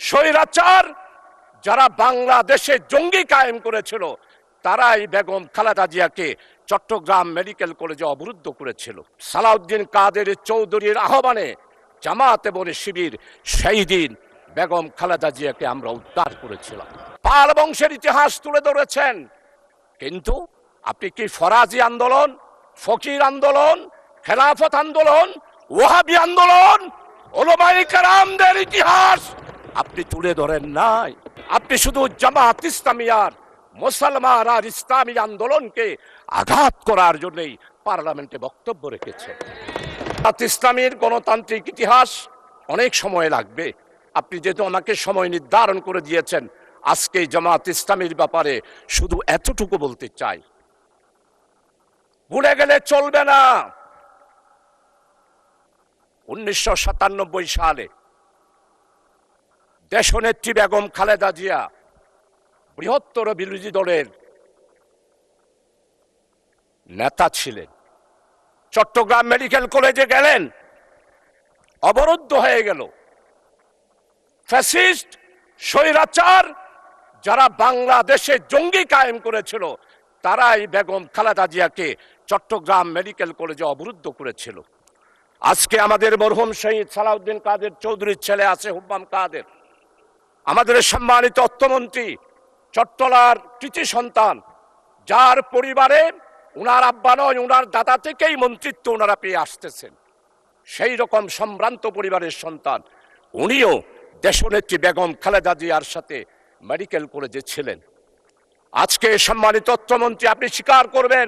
স্বৈরাচার যারা বাংলাদেশে জঙ্গি কায়েম করেছিল তারাই বেগম খালেদা জিয়াকে চট্টগ্রাম মেডিকেল কলেজে অবরুদ্ধ করেছিল। সালাউদ্দিন কাদের চৌধুরীর আহ্বানে জামাত এবং শিবির সেই দিন বেগম খালেদা জিয়াকে আমরা উদ্ধার করেছিলাম। পাল বংশের ইতিহাস তুলে ধরেছেন, কিন্তু আপনি কি ফরাজি আন্দোলন, ফকির আন্দোলন, খেলাফত আন্দোলন, ওয়াহাবি আন্দোলন, উলামায়ে কেরামদের ইতিহাস আপনি তুলে ধরেন নাই? আপনি শুধু জামাত ইসলামিয়ার মুসলমান আর ইসলামী আন্দোলনকে আঘাত করার জন্যই পার্লামেন্টে বক্তব্য রেখেছেন। জামাত ইসলামীর গণতান্ত্রিক ইতিহাস অনেক সময় লাগবে। আপনি যেহেতু আমাকে সময় নির্ধারণ করে দিয়েছেন, আজকে জামাত ইসলামীর ব্যাপারে শুধু এতটুকু বলতে চাই, ভুলে গেলে চলবে না। 1997 সালে দেশনেত্রী বেগম খালেদা জিয়া বৃহত্তর বিরোধী দলের নেতা ছিলেন। চট্টগ্রাম মেডিকেল কলেজে গেলেন, অবরুদ্ধ হয়ে গেল। ফ্যাসিস্ট স্বৈরাচার যারা বাংলাদেশে জঙ্গি কায়েম করেছিল তারাই বেগম খালেদা জিয়াকে চট্টগ্রাম মেডিকেল কলেজে অবরুদ্ধ করেছিল। আজকে আমাদের মরহুম শহীদ সালাউদ্দিন কাদের চৌধুরীর ছেলে আছে হুব্বাম কাদের, আমাদের সম্মানিত অর্থমন্ত্রী, চট্টলার কৃতি সন্তান, যার পরিবারে উনার আব্বা নয় উনার দাদা থেকেই মন্ত্রিত্ব ওনারা পেয়ে আসতেছেন, সেই রকম সম্ভ্রান্ত পরিবারের সন্তান উনিও দেশনেত্রী বেগম খালেদা জিয়ার সাথে মেডিকেল কলেজে ছিলেন। আজকে সম্মানিত অর্থমন্ত্রী আপনি স্বীকার করবেন,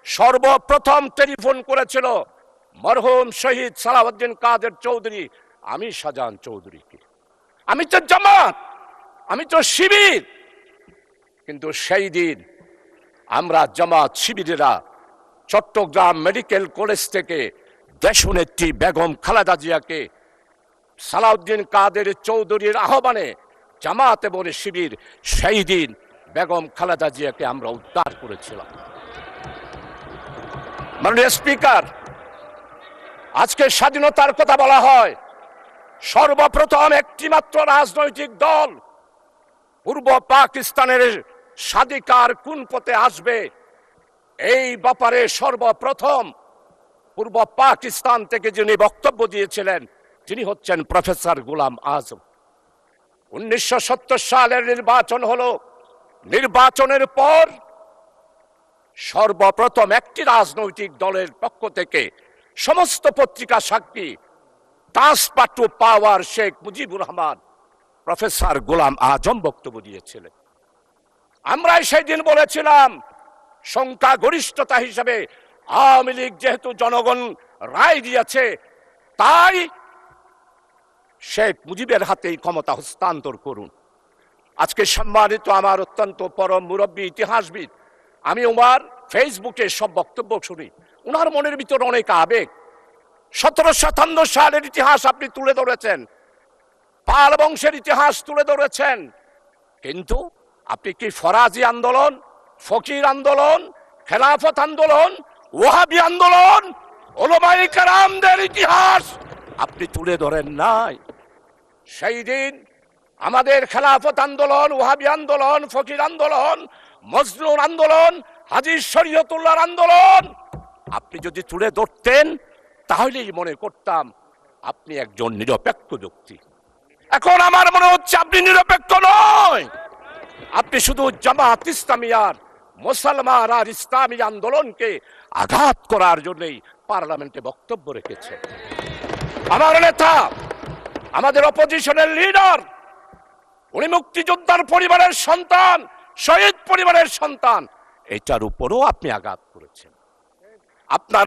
সর্বপ্রথম টেলিফোন করেছিল মরহুম শহীদ সালাউদ্দিন কাদের চৌধুরী আমি শাহজাহান চৌধুরীকে। আমি তো জামাত, আমি তো শিবির, কিন্তু সেই দিন আমরা জামাত শিবিরেরা চট্টগ্রাম মেডিকেল কলেজ থেকে দেশনেত্রী বেগম খালেদা জিয়াকে সালাউদ্দিন কাদের চৌধুরীর আহ্বানে জামাত এবং শিবির সেই দিন বেগম খালেদা জিয়াকে আমরা উদ্ধার করেছিলাম। মাননীয় স্পিকার, আজকে স্বাধীনতার কথা বলা হয়, সর্বপ্রথম একটি মাত্র রাজনৈতিক দল পূর্ব পাকিস্তানের স্বাধিকার কোন পথে আসবে এই ব্যাপারে সর্বপ্রথম পূর্ব পাকিস্তান থেকে যিনি বক্তব্য দিয়েছিলেন তিনি হচ্ছেন প্রফেসর গোলাম আজম। 1970 সালের নির্বাচন হলো, নির্বাচনের পর সর্বপ্রথম একটি রাজনৈতিক দলের পক্ষ থেকে সমস্ত পত্রিকা সাক্ষী transfer to power Sheikh Mujibur Rahman professor Golam Azam বক্তব্য দিয়েছিলেন। আমরাই সেই দিন বলেছিলাম সংখ্যাগরিষ্ঠতা হিসেবে আওয়ামী লীগ যেহেতু জনগণ রায় দিয়েছে তাই শেখ মুজিবের হাতেই ক্ষমতা হস্তান্তর করুন। আজকে সম্মানিত আমার অত্যন্ত পরম মুরব্বী ইতিহাসবিদ, আমি ওনার ফেসবুকে সব বক্তব্য শুনি, ওনার মনের ভিতর অনেক আবেগ। 1757 সালের ইতিহাস আপনি তুলে ধরেছেন, পাল বংশের ইতিহাস তুলে ধরেছেন, কিন্তু আপনি কি ফরাজি আন্দোলন, ফকির আন্দোলন, খেলাফত আন্দোলন, ওয়াহাবি আন্দোলন, উলামায়ে কেরামদের ইতিহাস আপনি তুলে ধরেন নাই? সেই দিন আমাদের খেলাফত আন্দোলন, ওয়াহাবি আন্দোলন, ফকির আন্দোলন, মজলুম আন্দোলন, হাজী শরীয়তুল্লাহর আন্দোলন আপনি যদি তুলে ধরতেন তাহলেই মনে করতাম আপনি একজন নিরপেক্ষ ব্যক্তি। এখন আমার মনে হচ্ছে আপনি নিরপেক্ষ নয়, আপনি শুধু জামাত ইসলামিয়ার মুসলমান আর ইসলামী আন্দোলনকে আঘাত করার জন্যই পার্লামেন্টে বক্তব্য রেখেছেন। আমার নেতা, আমাদের অপোজিশনের লিডার, উনি মুক্তিযোদ্ধার পরিবারের সন্তান, শহীদ পরিবারের সন্তান, এটার উপরও আপনি আঘাত করেছেন। আপনার